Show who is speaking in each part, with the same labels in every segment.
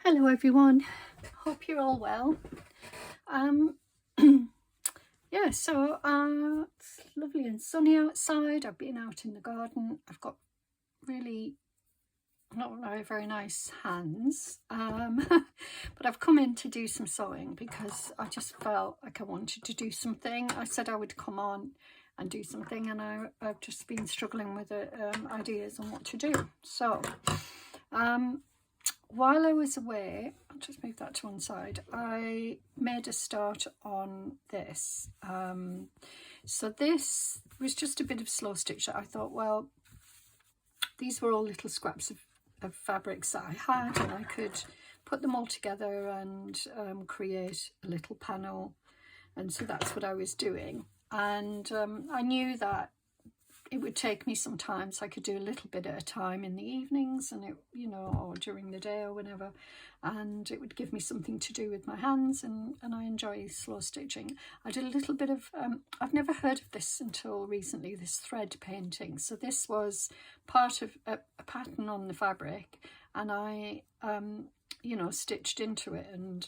Speaker 1: Hello everyone, hope you're all well. Yeah, so it's lovely and sunny outside. I've been out in the garden. I've got really not very nice hands, but I've come in to do some sewing because I just felt like I wanted to do something. I said I would come on and do something, and I've just been struggling with ideas on what to do. So while I was away, I'll just move that to one side, I made a start on this. So this was just a bit of slow stitch that I thought, well, these were all little scraps of fabrics that I had, and I could put them all together and create a little panel. And so that's what I was doing. And I knew that it would take me some time, so I could do a little bit at a time in the evenings, and it, you know, or during the day or whenever, and it would give me something to do with my hands, and I enjoy slow stitching. I did a little bit of I've never heard of this until recently, this thread painting. So this was part of a pattern on the fabric, and I you know, stitched into it and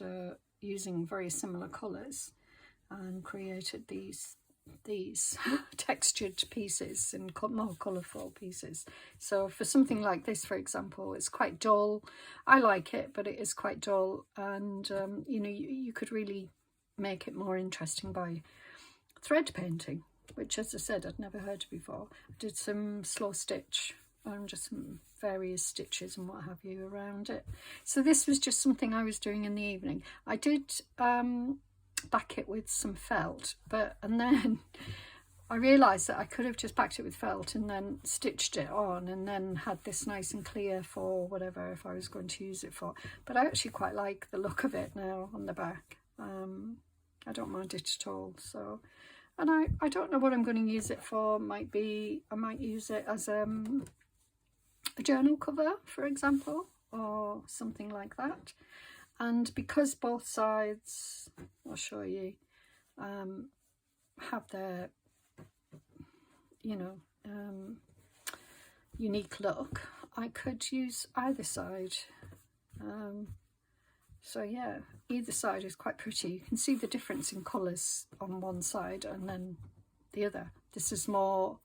Speaker 1: using very similar colours, and created these textured pieces and more colourful pieces. So for something like this, for example, it's quite dull. I like it, but it is quite dull, and you know, you could really make it more interesting by thread painting, which, as I said, I'd never heard of before. I did some slow stitch and just some various stitches and what have you around it. So this was just something I was doing in the evening. I did back it with some felt, and then I realized that I could have just backed it with felt and then stitched it on, and then had this nice and clear for whatever, if I was going to use it for. But I actually quite like the look of it now on the back. I don't mind it at all. So, and I don't know what I'm going to use it for. Might be I might use it as a journal cover, for example, or something like that. And because both sides, I'll show you, have their, you know, unique look, I could use either side. So yeah, either side is quite pretty. You can see the difference in colours on one side and then the other. This is more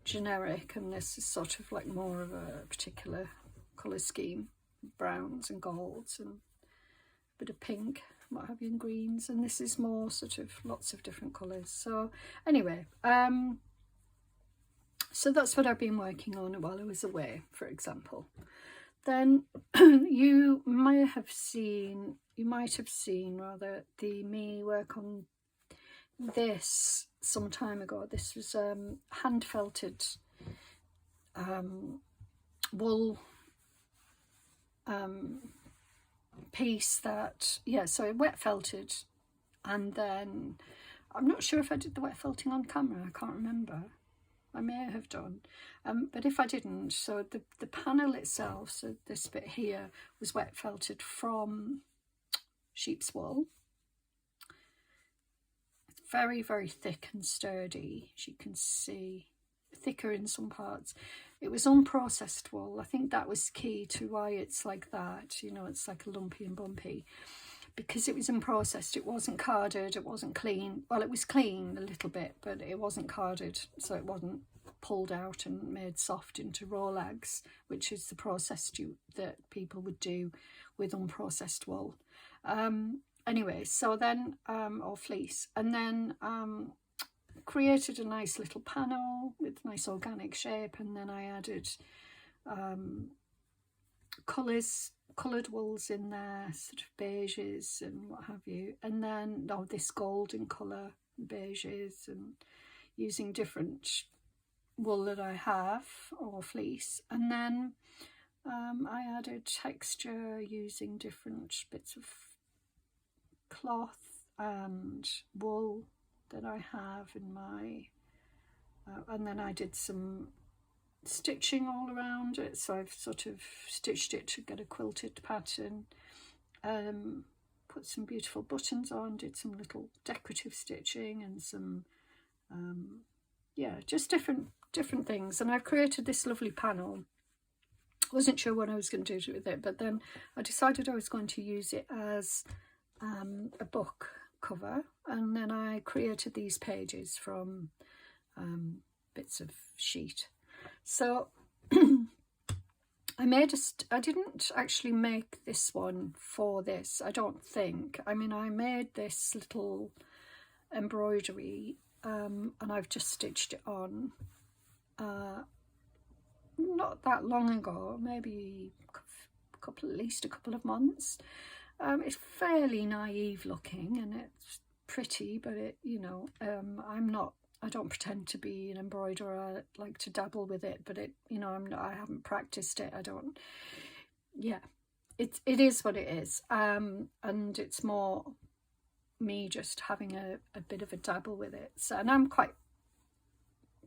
Speaker 1: generic, and this is sort of like more of a particular colour scheme, browns and golds and bit of pink, what have you, and greens, and this is more sort of lots of different colours. So anyway, so that's what I've been working on while I was away, for example. Then you might have seen rather, me work on this some time ago. This was hand felted wool piece that, yeah, so wet felted, and then I'm not sure if I did the wet felting on camera, I can't remember. I may have done, but if I didn't, so the panel itself, so this bit here, was wet felted from sheep's wool. It's very, very thick and sturdy, as you can see, thicker in some parts. It was unprocessed wool. I think that was key to why it's like that, you know, it's like a lumpy and bumpy, because it was unprocessed. It wasn't carded, it wasn't clean. Well, it was clean a little bit, but it wasn't carded, so it wasn't pulled out and made soft into raw legs, which is the process that people would do with unprocessed wool. Anyway, so then, or fleece, and then created a nice little panel with nice organic shape, and then I added coloured wools in there, sort of beiges and what have you, and then this golden colour, beiges, and using different wool that I have, or fleece, and then I added texture using different bits of cloth and wool that I have in my, and then I did some stitching all around it, so I've sort of stitched it to get a quilted pattern, put some beautiful buttons on, did some little decorative stitching and some yeah, just different things, and I've created this lovely panel Wasn't sure what I was going to do with it, but then I decided I was going to use it as a book cover, and then I created these pages from bits of sheet. So I didn't actually make this one for this, I don't think. I mean, I made this little embroidery and I've just stitched it on not that long ago, maybe at least a couple of months. It's fairly naive looking and it's pretty, but it, you know, I don't pretend to be an embroiderer. I like to dabble with it, but it, you know, I haven't practiced it. Yeah, it is what it is. And it's more me just having a bit of a dabble with it. So, and I'm quite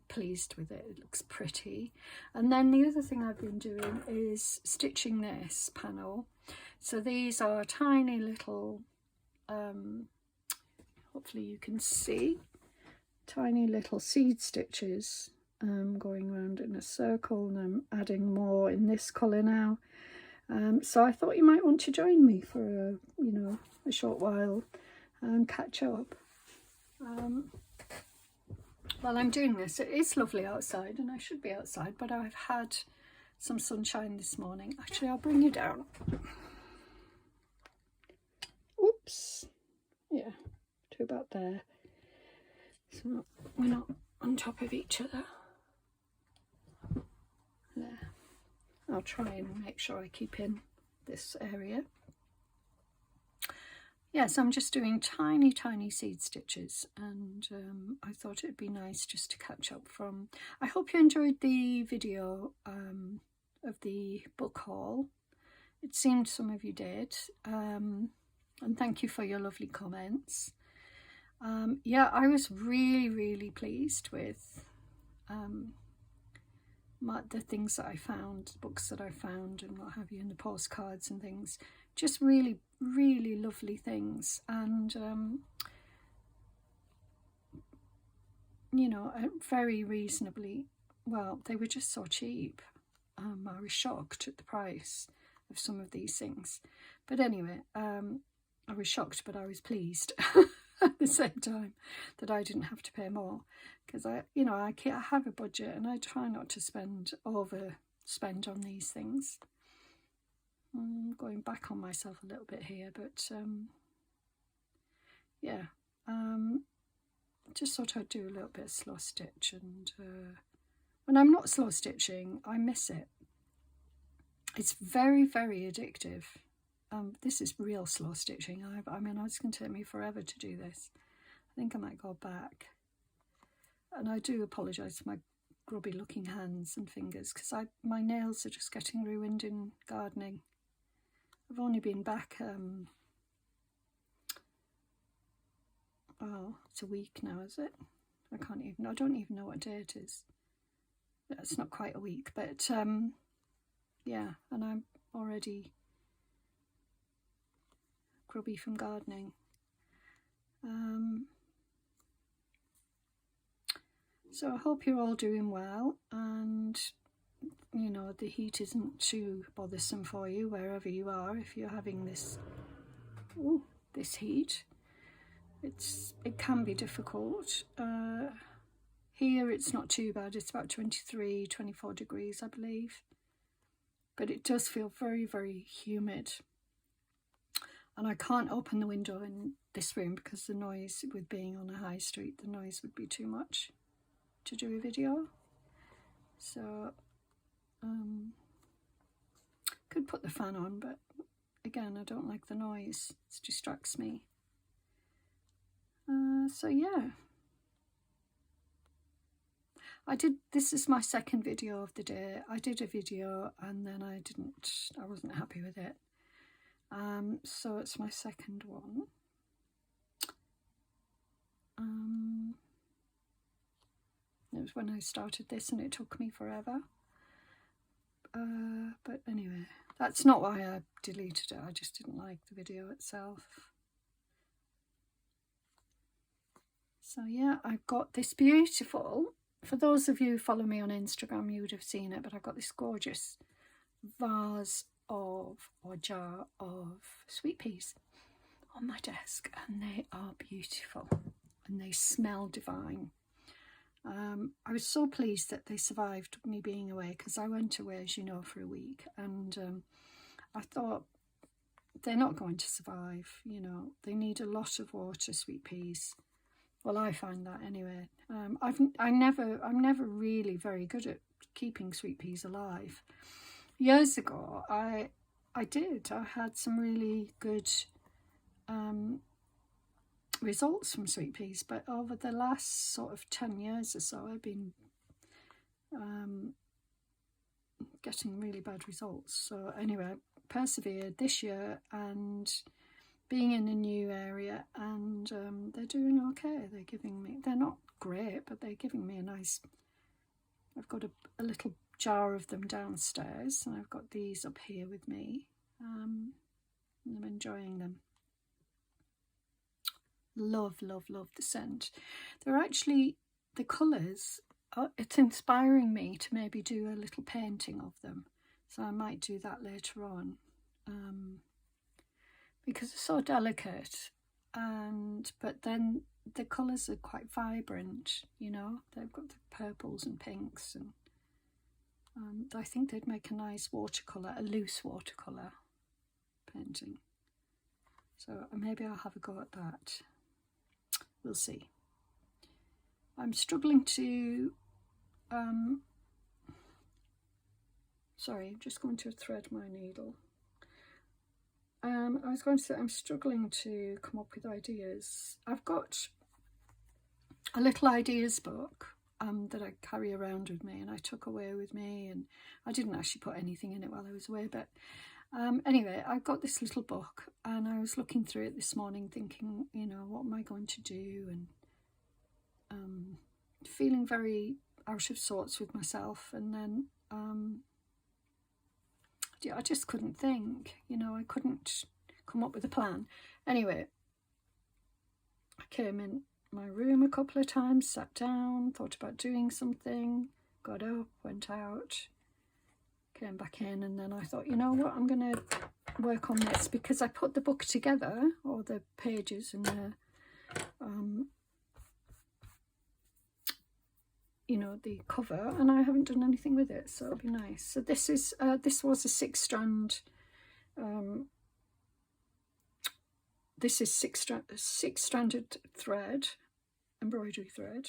Speaker 1: pleased with it. It looks pretty. And then the other thing I've been doing is stitching this panel. So these are tiny little, hopefully you can see, tiny little seed stitches going around in a circle, and I'm adding more in this colour now. So I thought you might want to join me for a short while and catch up. While I'm doing this, it is lovely outside and I should be outside, but I've had some sunshine this morning. Actually, I'll bring you down. Oops. Yeah, to about there. So we're not on top of each other. There. I'll try and make sure I keep in this area. Yes, I'm just doing tiny seed stitches, and I thought it'd be nice just to catch up from. I hope you enjoyed the video of the book haul. It seemed some of you did, and thank you for your lovely comments. Yeah, I was really pleased with the things that I found, books that I found and what have you, and the postcards and things. Just really lovely things, and you know, very reasonably, well, they were just so cheap. I was shocked at the price of some of these things, but anyway, I was shocked, but I was pleased at the same time that I didn't have to pay more, because I have a budget and I try not to overspend on these things. I'm going back on myself a little bit here, but yeah, just thought I'd do a little bit of slow stitch, and when I'm not slow stitching, I miss it. It's very addictive. This is real slow stitching. I mean, it's going to take me forever to do this. I think I might go back, and I do apologise for my grubby looking hands and fingers, because my nails are just getting ruined in gardening. I've only been back, well, it's a week now, is it? I don't even know what day it is. It's not quite a week, but yeah, and I'm already grubby from gardening. So I hope you're all doing well, and you know, the heat isn't too bothersome for you wherever you are. If you're having this heat, it can be difficult. Here it's not too bad. It's about 24 degrees, I believe, but it does feel very humid, and I can't open the window in this room because the noise, with being on a high street, the noise would be too much to do a video. So could put the fan on, but again, I don't like the noise. It distracts me. So yeah, this is my second video of the day. I did a video and then I wasn't happy with it. So it's my second one. It was when I started this and it took me forever. But anyway, that's not why I deleted it. I just didn't like the video itself. So yeah, I've got this beautiful, for those of you who follow me on Instagram, you would have seen it, but I've got this gorgeous vase of, or jar of, sweet peas on my desk, and they are beautiful and they smell divine. I was so pleased that they survived me being away, because I went away, as you know, for a week, and I thought they're not going to survive. You know, they need a lot of water, sweet peas. Well, I find that anyway. I'm never really very good at keeping sweet peas alive. Years ago, I had some really good results from sweet peas, but over the last sort of 10 years or so, I've been getting really bad results. So anyway, persevered this year, and being in a new area, and they're doing okay. They're giving me, they're not great, but they're giving me a nice, I've got a little jar of them downstairs, and I've got these up here with me, and I'm enjoying them. Love, love, love the scent. They're actually, the colours, it's inspiring me to maybe do a little painting of them. So I might do that later on, because they're so delicate, but then the colours are quite vibrant, you know. They've got the purples and pinks, and I think they'd make a nice watercolour, a loose watercolour painting. So maybe I'll have a go at that. We'll see. I'm struggling to, sorry, I'm just going to thread my needle. I was going to say I'm struggling to come up with ideas. I've got a little ideas book that I carry around with me, and I took away with me, and I didn't actually put anything in it while I was away, but anyway, I've got this little book, and I was looking through it this morning thinking, you know, what am I going to do, and feeling very out of sorts with myself, and then I just couldn't think, you know, I couldn't come up with a plan. Anyway, I came in my room a couple of times, sat down, thought about doing something, got up, went out, came back in, and then I thought, you know what, I'm going to work on this, because I put the book together, or the pages and the you know, the cover, and I haven't done anything with it, so it'll be nice. So this is this was a 6-strand this is six-stranded thread, embroidery thread,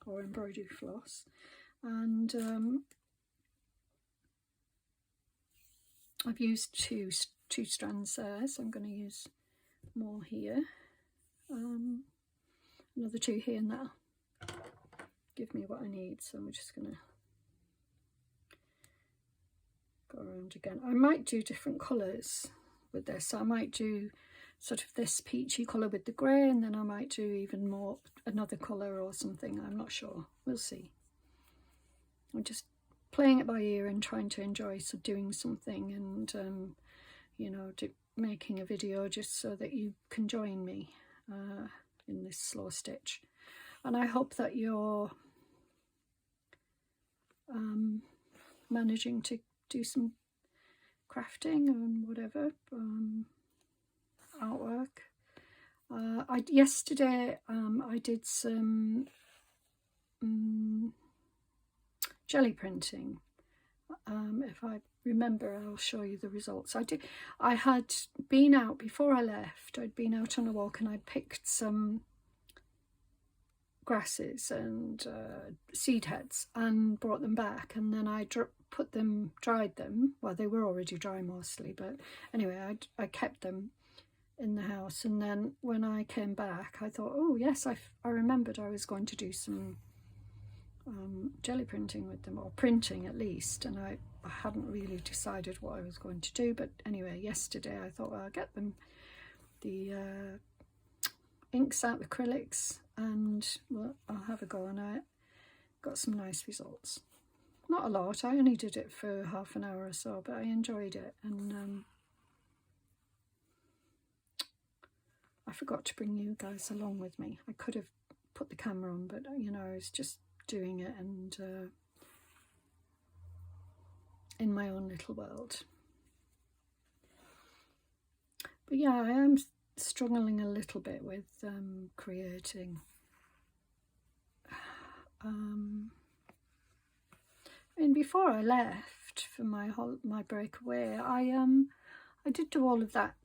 Speaker 1: or embroidery floss, and I've used two strands there, so I'm going to use more here, another 2 here, and that'll give me what I need. So I'm just going to go around again. I might do different colours with this. So I might do sort of this peachy colour with the grey, and then I might do even more, another colour or something. I'm not sure. We'll see. I'm just playing it by ear and trying to enjoy doing something, and you know, making a video just so that you can join me in this slow stitch. And I hope that you're managing to do some crafting and whatever, artwork. Yesterday I did some jelly printing. If I remember, I'll show you the results. I had been out before I left. I'd been out on a walk, and I picked some grasses and seed heads and brought them back, and then I dried them. Well, they were already dry mostly, but anyway, I kept them in the house, and then when I came back I thought, oh yes, I remembered I was going to do some jelly printing with them, or printing at least, and I hadn't really decided what I was going to do. But anyway, yesterday I thought, well, I'll get them the inks out, the acrylics, and well, I'll have a go, and I got some nice results. Not a lot, I only did it for half an hour or so, but I enjoyed it. And I forgot to bring you guys along with me. I could have put the camera on, but you know, I was just doing it, and in my own little world. But yeah, I am struggling a little bit with creating. And before I left for my breakaway, I did do all of that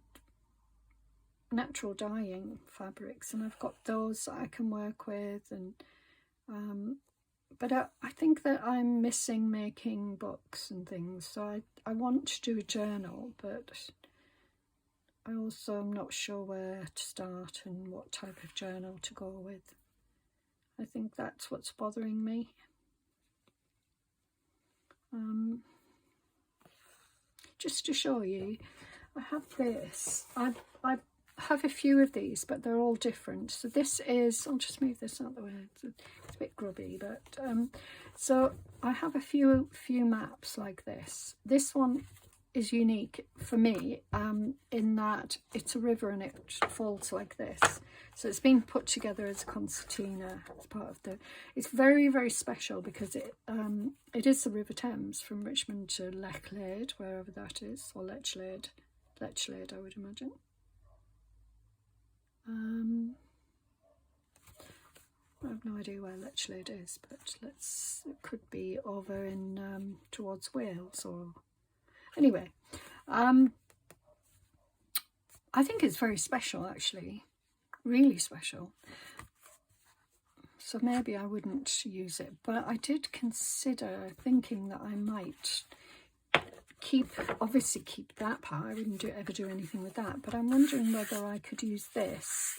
Speaker 1: natural dyeing fabrics, and I've got those that I can work with, and but I think that I'm missing making books and things, so I want to do a journal, but I also am not sure where to start and what type of journal to go with. I think that's what's bothering me. Just to show you, I have this. I have a few of these, but they're all different. So this is, I'll just move this out of the way. It's a bit grubby, but so I have a few maps like this. This one is unique for me in that it's a river and it folds like this. So it's been put together as a concertina as part of the. It's very, very special because it is the River Thames from Richmond to Lechlade, wherever that is, or Lechlade, I would imagine. I have no idea where Lechlade is, but it could be over in towards Wales, or anyway. I think it's very special, actually, really special. So maybe I wouldn't use it, but I did consider thinking that I might obviously keep that part. I wouldn't ever do anything with that, but I'm wondering whether I could use this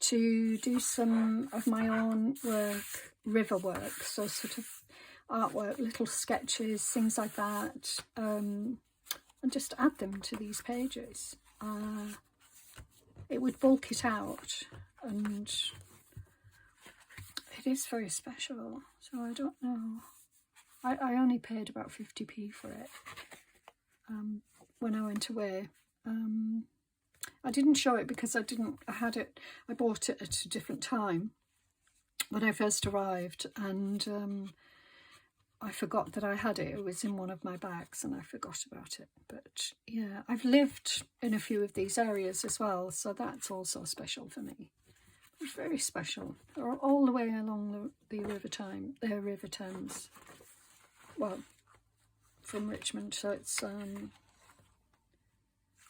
Speaker 1: to do some of my own work, river work, so sort of artwork, little sketches, things like that, and just add them to these pages. It would bulk it out, and it is very special, so I don't know. I only paid about 50p for it when I went away. I didn't show it because I bought it at a different time when I first arrived, and I forgot that I had it. It was in one of my bags and I forgot about it. But yeah, I've lived in a few of these areas as well, so that's also special for me. It's very special. They're all the way along the River Thames. Well, from Richmond, so it's I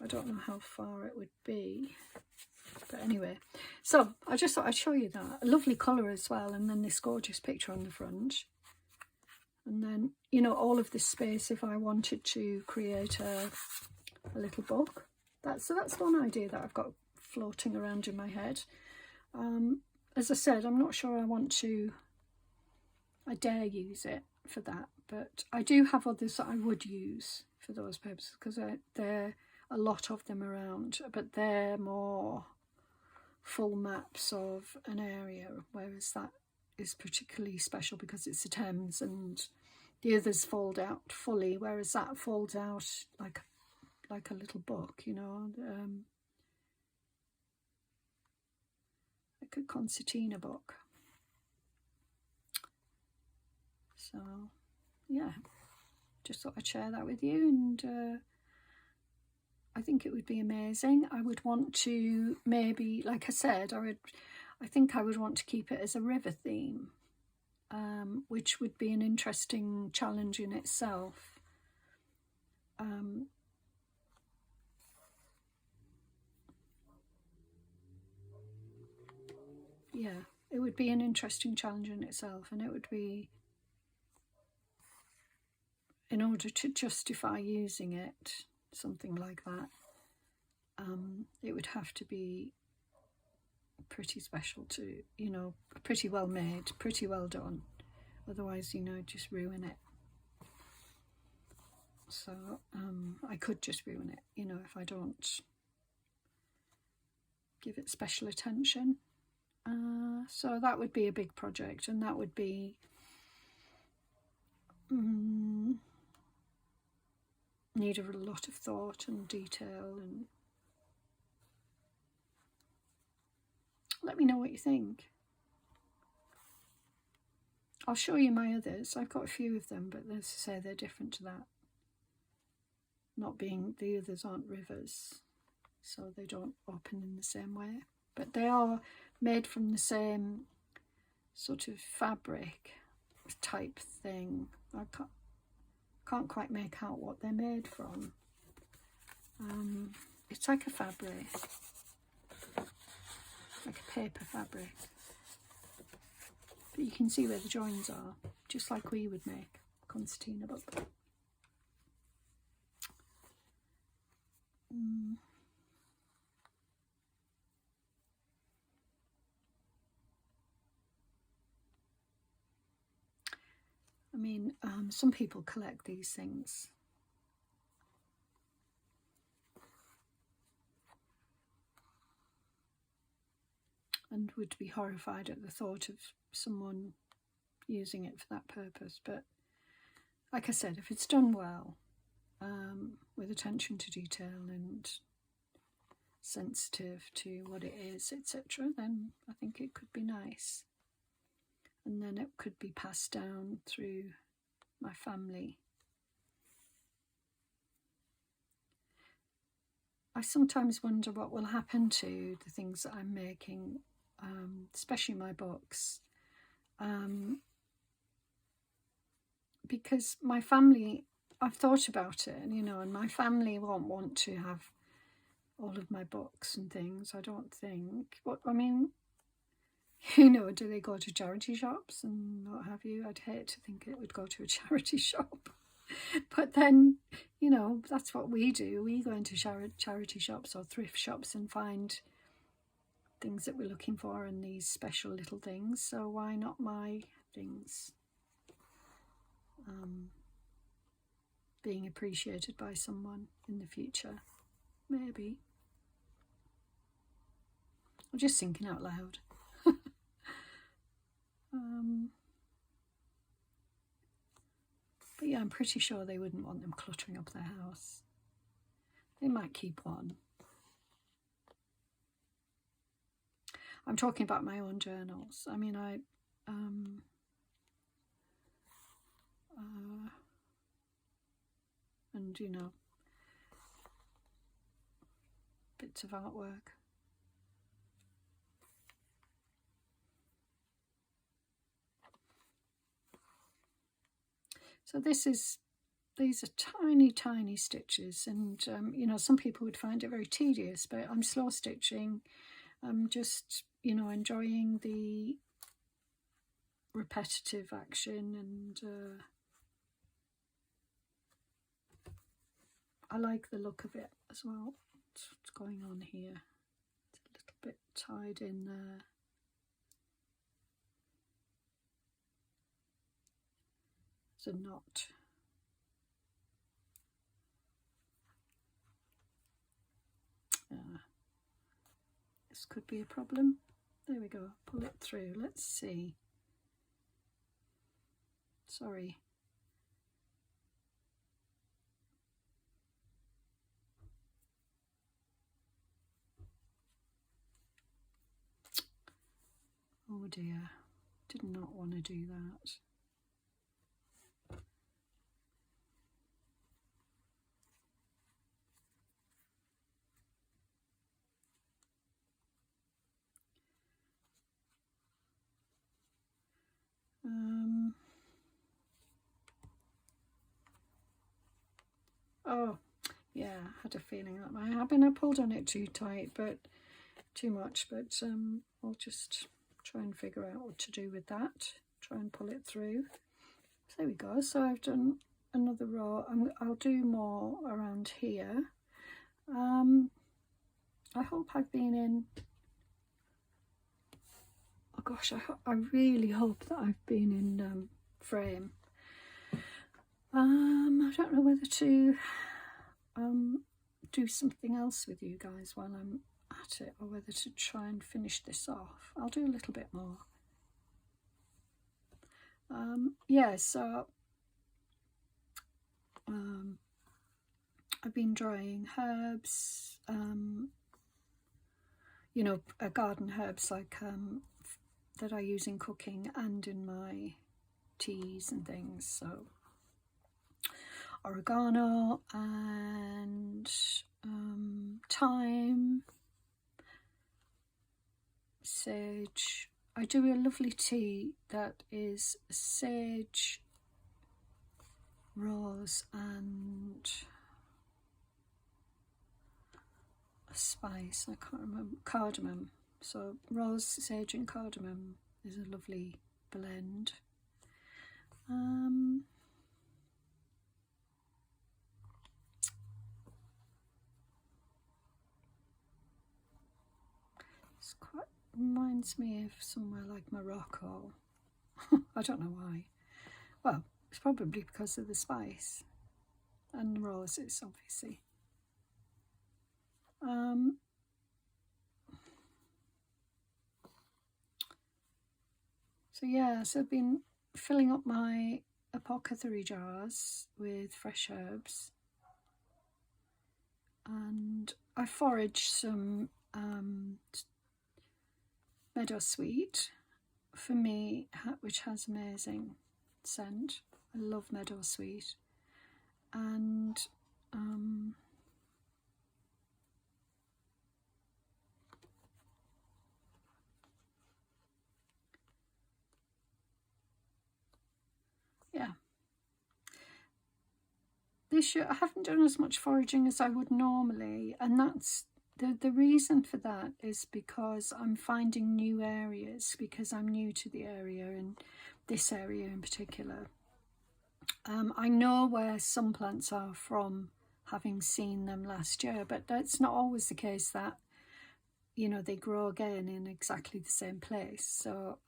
Speaker 1: don't know how far it would be, but anyway. So I just thought I'd show you that. A lovely colour as well, and then this gorgeous picture on the front. And then, you know, all of this space if I wanted to create a little book. That's one idea that I've got floating around in my head. As I said, I'm not sure I dare use it for that, but I do have others that I would use for those purposes, because there are a lot of them around, but they're more full maps of an area, whereas that is particularly special because it's the Thames, and the others fold out fully, whereas that folds out like a little book, you know, like a concertina book. So yeah, just thought I'd share that with you, and I think it would be amazing. I would want to maybe, like I said, I think I would want to keep it as a river theme, which would be an interesting challenge in itself. Yeah, it would be an interesting challenge in itself, and it would be, in order to justify using it, something like that, it would have to be pretty special to, you know, pretty well made, pretty well done. Otherwise, you know, just ruin it. So I could just ruin it, you know, if I don't give it special attention. So that would be a big project, and that would be need a lot of thought and detail, and let me know what you think. I'll show you my others. I've got a few of them, but as I say, they're different to that. not being, the others aren't rivers, so they don't open in the same way, but they are made from the same sort of fabric type thing. I can't quite make out what they're made from. It's like a fabric, like a paper fabric, but you can see where the joins are, just like we would make concertina book. I mean, some people collect these things. And would be horrified at the thought of someone using it for that purpose. But like I said, if it's done well, with attention to detail and sensitive to what it is, etc., then I think it could be nice. And then it could be passed down through my family. I sometimes wonder what will happen to the things that I'm making, especially my books, because my family, I've thought about it, and and my family won't want to have all of my books and things, I don't think. I mean, do they go to charity shops and what have you? I'd hate to think it would go to a charity shop. But then, that's what we do. We go into charity shops or thrift shops and find things that we're looking for and these special little things. So why not my things being appreciated by someone in the future? Maybe. I'm just thinking out loud. But yeah, I'm pretty sure they wouldn't want them cluttering up their house. They might keep one. I'm talking about my own journals. I mean, and bits of artwork. So these are tiny, tiny stitches, and some people would find it very tedious, but I'm slow stitching. I'm just, enjoying the repetitive action, and I like the look of it as well. What's going on here? It's a little bit tied in there. There's a knot. This could be a problem. There we go. Pull it through. Let's see. Sorry. Oh dear. Did not want to do that. Oh, yeah, I had a feeling that might happen. I pulled on it too tight, but too much, but I'll just try and figure out what to do with that. Try and pull it through. So there we go. So I've done another row. I'll do more around here. I hope I've been in... Oh gosh, I really hope that I've been in frame. I don't know whether to do something else with you guys while I'm at it, or whether to try and finish this off. I'll do a little bit more. Yeah, so I've been drying herbs, garden herbs like that I use in cooking and in my teas and things. So oregano and thyme, sage. I do a lovely tea that is sage, rose and a spice, I can't remember, cardamom. So rose, sage and cardamom is a lovely blend. It's quite reminds me of somewhere like Morocco. I don't know why. Well, it's probably because of the spice and roses, obviously. So yeah, so I've been filling up my apothecary jars with fresh herbs, and I foraged some meadowsweet for me, which has amazing scent. I love meadowsweet, and yeah, this year I haven't done as much foraging as I would normally, and that's the reason for that is because I'm finding new areas, because I'm new to the area, and this area in particular. I know where some plants are from having seen them last year, but that's not always the case that, you know, they grow again in exactly the same place. So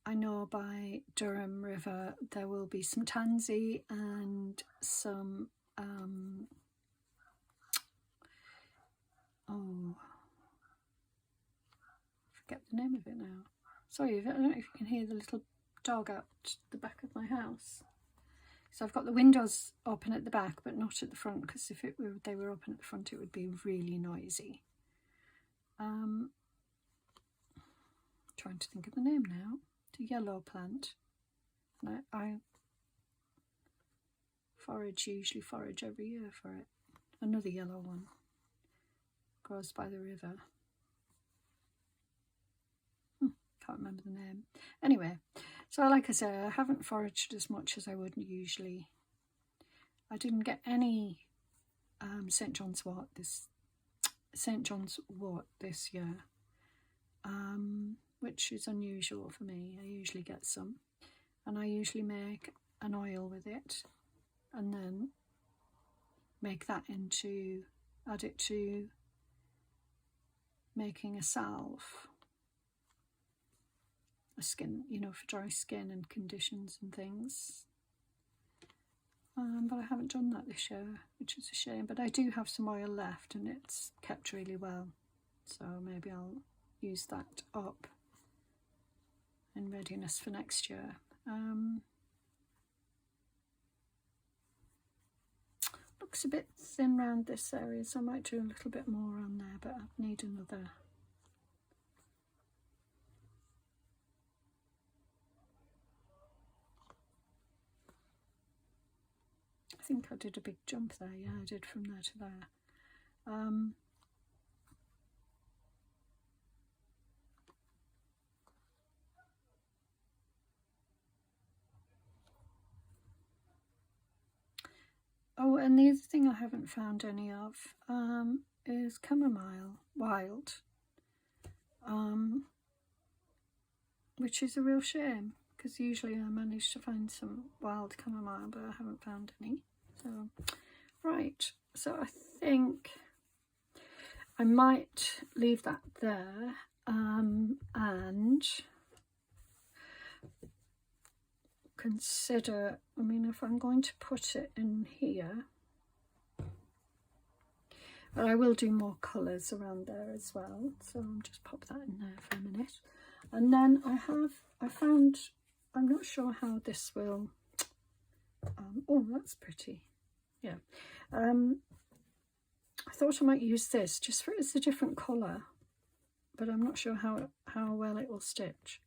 Speaker 1: I know by Durham River there will be some tansy and some oh, I forget the name of it now. Sorry, I don't know if you can hear the little dog out the back of my house. So I've got the windows open at the back but not at the front, because if they were open at the front it would be really noisy. Trying to think of the name now. The yellow plant. And I usually forage every year for it. Another yellow one. Grows by the river. Can't remember the name. Anyway, so like I say, I haven't foraged as much as I would usually. I didn't get any St. John's wort this year, which is unusual for me. I usually get some, and I usually make an oil with it, and then make that add it to making a salve. A skin, you know, for dry skin and conditions and things. But I haven't done that this year, which is a shame. But I do have some oil left, and it's kept really well. So maybe I'll use that up in readiness for next year. Looks a bit thin around this area, so I might do a little bit more on there, but I need another. I think I did a big jump there. Yeah, I did from there to there. Oh, and the other thing I haven't found any of is chamomile wild, which is a real shame, because usually I manage to find some wild chamomile, but I haven't found any. So, right, so I think I might leave that there, and consider, I mean, if I'm going to put it in here, but I will do more colours around there as well, so I'll just pop that in there for a minute. And then I found, I'm not sure how this will, oh, that's pretty. Yeah, I thought I might use this just for it's a different colour, but I'm not sure how well it will stitch.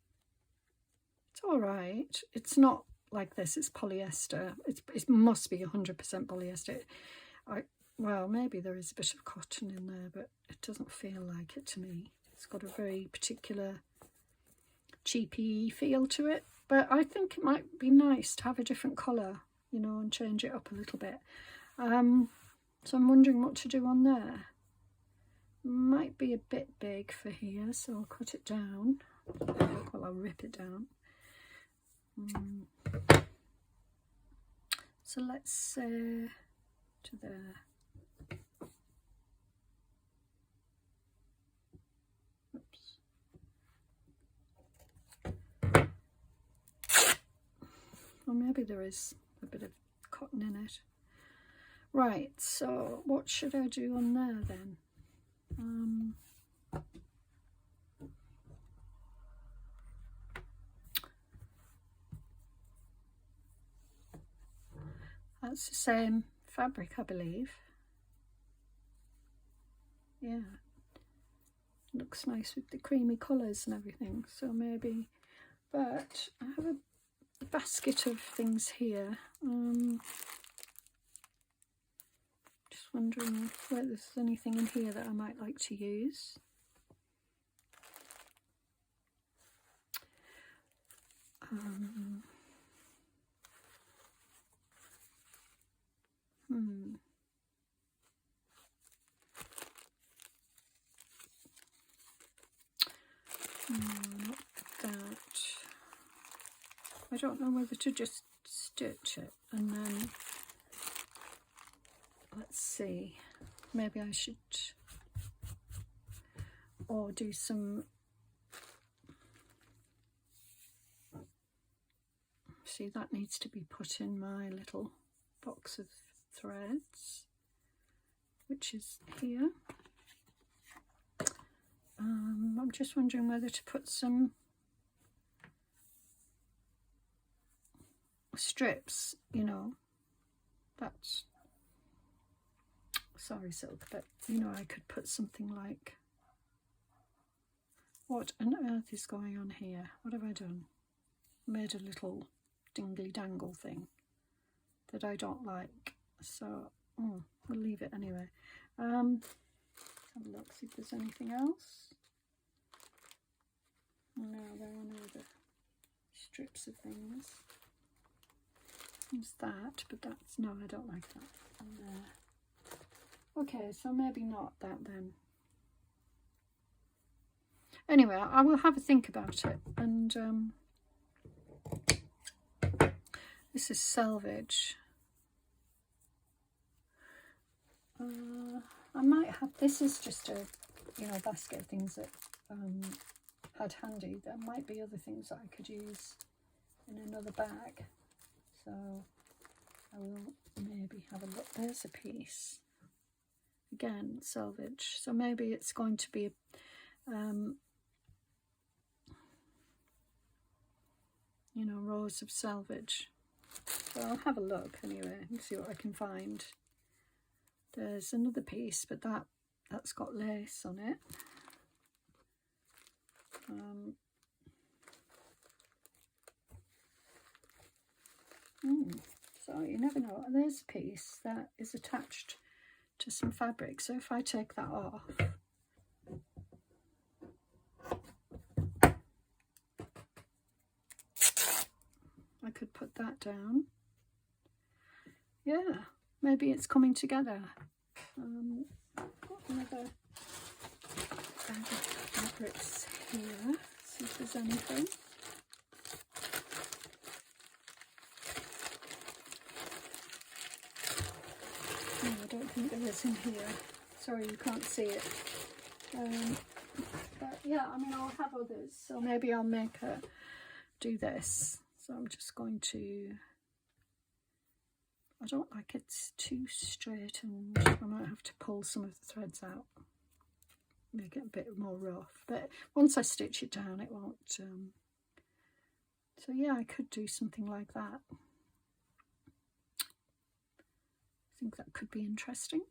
Speaker 1: It's all right. It's not like this, it's polyester. It must be 100% polyester. Well, maybe there is a bit of cotton in there, but it doesn't feel like it to me. It's got a very particular cheapy feel to it, but I think it might be nice to have a different colour, you know, and change it up a little bit. So I'm wondering what to do on there. Might be a bit big for here, so I'll cut it down. Well, I'll rip it down. So let's say to there. Oops. Or maybe there is a bit of cotton in it. Right, so what should I do on there then? That's the same fabric, I believe. Yeah, looks nice with the creamy colours and everything, so maybe, but I have a basket of things here. Just wondering whether there's anything in here that I might like to use. Not that. I don't know whether to just stitch it and then, let's see, maybe I should, or do some, see, that needs to be put in my little box of threads, which is here. I'm just wondering whether to put some strips, you know, that's, sorry silk, but you know, I could put something like, what on earth is going on here? What have I done? Made a little dingly dangle thing that I don't like, so we'll leave it anyway. Have a look, see if there's anything else. No, there are no other strips of things. There's that, but that's, no, I don't like that. And okay, so maybe not that then. Anyway, I will have a think about it. And this is selvage. I might have, this is just a, you know, basket of things that had handy. There might be other things that I could use in another bag, so I will maybe have a look. There's a piece, again selvage, so maybe it's going to be you know, rows of selvage. So I'll have a look anyway and see what I can find. There's another piece, but that's got lace on it. So you never know. There's a piece that is attached to some fabric, so if I take that off, I could put that down. Yeah, maybe it's coming together. Got another bag of fabrics here. See if there's anything. No, I don't think there is in here. Sorry, you can't see it. But yeah, I mean, I'll have others, so maybe I'll make her do this. So I'm just going to, I don't like it too straight, and I might have to pull some of the threads out, make it a bit more rough, but once I stitch it down it won't. So yeah, I could do something like that. I think that could be interesting.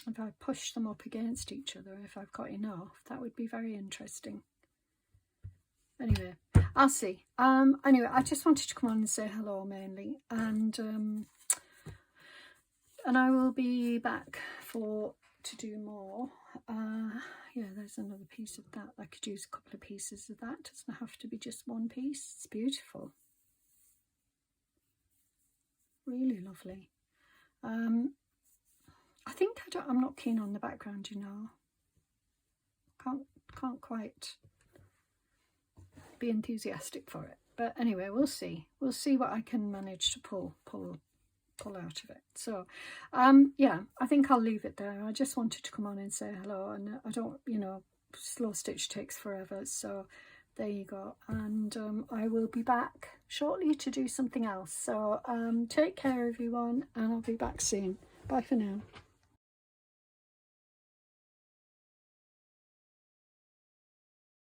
Speaker 1: If I push them up against each other, if I've got enough, that would be very interesting. Anyway, I'll see. Anyway, I just wanted to come on and say hello mainly, and I will be back to do more. Yeah, there's another piece of that. I could use a couple of pieces of that. It doesn't have to be just one piece. It's beautiful. Really lovely. I think I'm not keen on the background, you know. Can't quite be enthusiastic for it. But anyway, we'll see. We'll see what I can manage to pull out of it. So yeah, I think I'll leave it there. I just wanted to come on and say hello, and I don't, you know, slow stitch takes forever, so there you go. And I will be back shortly to do something else. So take care everyone, and I'll be back soon. Bye for now.